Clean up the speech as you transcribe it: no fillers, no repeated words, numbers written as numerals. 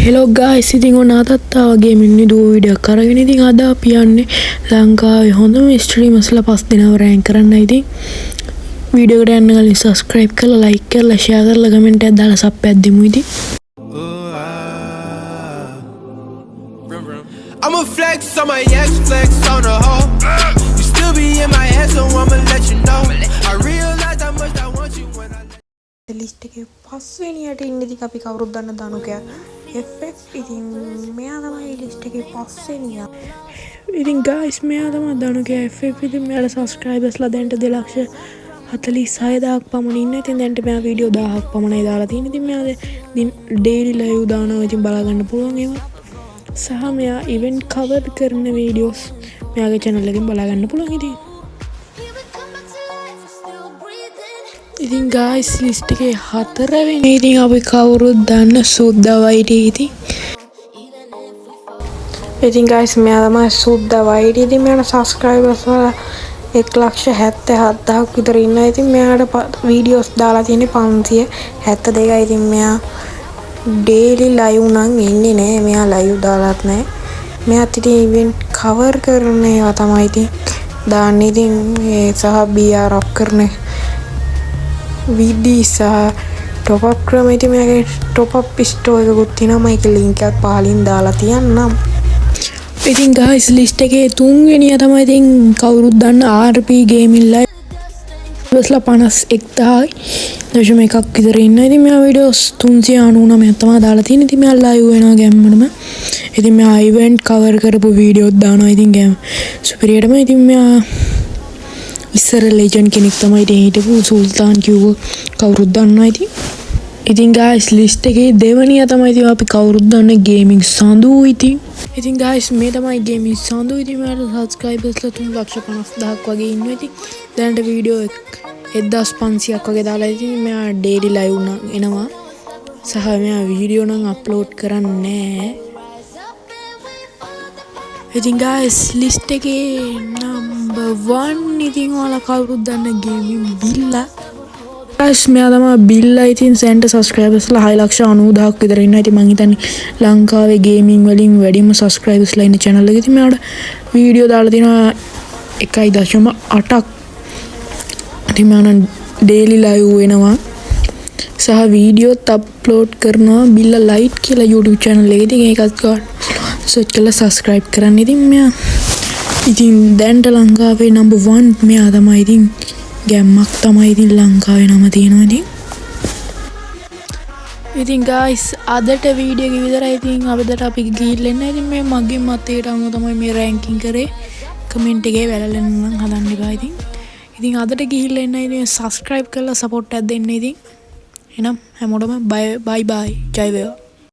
Hello ගායිස් ඉතින් ඔන්න අදත් ආවගේ මිනිදු වීඩියෝ කරගෙන ඉතින් අද අපි යන්නේ ලංකාවේ හොඳම ස්ට්‍රීමර්ස්ලා 5 දෙනාව රෑන්ක් කරන්න. ඉතින් වීඩියෝ එකට යන්න කලින් subscribe කරලා like කරලා share කරලා comment එකක් දාලා සබ් එකක් දෙමු ඉතින්. I'ma flex on my ex, flex on the hoe. You still be in my head, so I'ma let you know. I realize how much I want you when I list එකේ පස්වෙනියට ඉන්න ඉතින් අපි කවුරුත් දන්න දනුකයා FF ඉතින් මෙයා තමයි list එකේ පස්වෙනියා. ඉතින් ගායිස් මෙයා තමයි දනුකයා FF ඉතින් මෙයාට subscribersලා දැන්ට 2,46,000ක් පමණ ඉන්න. ඉතින් දැන්ට මෙයා වීඩියෝ 1000ක් පමණයි දාලා තියෙන්නේ. ඉතින් මෙයා ඉතින් daily live දානවා. ඉතින් බලා ගන්න පුළුවන් ඒවා. සහ මෙයා ඉවෙන්ට් කවර් කරන වීඩියෝස් මෙයාගේ channel එකෙන් බලා ගන්න පුළුවන් ඉතින්. ඉතින් ගායිස් ලිස්ට් එකේ 4 වෙනි ඉතින් අපි කවුරුත් දන්න සුද්දා වයිටි ඉතින්. ඉතින් ගායිස් මෙයා තමයි සුද්දා වයිටි. ඉතින් මෙයාට subscribers වල 1,77,000ක් විතර ඉන්නවා. ඉතින් මෙයාට වීඩියෝස් දාලා තියෙන්නේ 572යි. ඉතින් මෙයා daily live නම් ඉන්නේ නෑ. මෙයා live දාලාත් නෑ. මෙයාත් ඉතින් event cover කරන ඒවා තමයි ඉතින් දාන්නේ. ඉතින් ඒ සහ BR up කරන වීඩියෝ සහ top up ක්‍රම. ඉතින් මෙයාගේ top up store එකකුත් තියෙනවා. මම ඒක link එකක් පහලින් දාලා තියන්නම්. ඉතින් ගායිස් ලිස්ට් එකේ 3 වෙනියා තමයි ඉතින් කවුරුත් දන්න RP Gaming Live. බස්ලා 51,000ක් විතර ඉන්න. ඉතින් මෙයා වීඩියෝස් 399ක් තමයි දාලා තියෙන්නේ. ඉතින් මෙයා live වෙනවා ගැම්මනම. ඉතින් මෙයා event cover කරපු වීඩියෝත් දානවා. ඉතින් ගැම් සුපිරියටම. ඉතින් මෙයා ඉස්සර legend කෙනෙක් තමයි ඉතින් හිටපු සුල්තාන් කිව්ව කවුරුත් දන්නවා ඉතින්. ඉතින් ගායිස් ලිස්ට් එකේ දෙවනියා තමයි ඉතින් අපි කවුරුත් දන්න ගේමින් සඳු ඉතින්. ඉතින් ගායිස් මේ තමයි ගේමින් සඳු. ඉතින් මෙයාට subscribersලා 3,50,000ක් වගේ ඉන්නවා. ඉතින් දැනට වීඩියෝ 1,500ක් වගේ දාලා ඉතින් මෙයා daily live එනවා. සහ මෙයා වීඩියෝ නම් අප්ලෝඩ් කරන්නේ නැහැ. ඉතින් ගායිස් ලිස්ට් එකේ number 1 ඉතින් ඔයාලා කවුරුත් දන්න ගේමින් බිල්ලා. ගායිස් මෙයා තමයි බිල්ලා. ඉතින් සෙන්ට subscribersලා 6,90,000ක් විතර ඉන්නවා. ඉතින් මං හිතන්නේ ලංකාවේ ගේමින් වලින් වැඩිම subscribersලා ඉන්න channel එක. ඉතින් මෙයාට වීඩියෝ දාලා තියෙනවා 1.8ක්. ඉතින් මෙයා daily live වෙනවා. සහ වීඩියෝත් අප්ලෝඩ් කරනවා බිල්ලා ලයිට් කියලා YouTube channel එකේ. ඉතින් ඒකත් ගන්න search කරලා subscribe කරන්න. ඉතින් මෙයා ඉතින් දැන්ට ලංකාවේ number 1 මෙයා තමයි. ඉතින් ගැම්මක් තමයි ඉතින් ලංකාවේ නම තියෙනවා ඉතින්. ඉතින් ගායිස් අදට වීඩියෝ එක විතරයි. ඉතින් අපිට අපි ගිහිල්ලා එන්න. ඉතින් මේ මගේ මතයට අනුව තමයි මේ රෑන්කින් කරේ. කමෙන්ට් එකේ වැලලෙන්න නම් හදන්න එපා ඉතින්. ඉතින් අදට ගිහිල්ලා එන්න. ඉතින් subscribe කරලා support එකක් දෙන්න ඉතින්. එහෙනම් හැමෝටම bye bye ජය වේවා.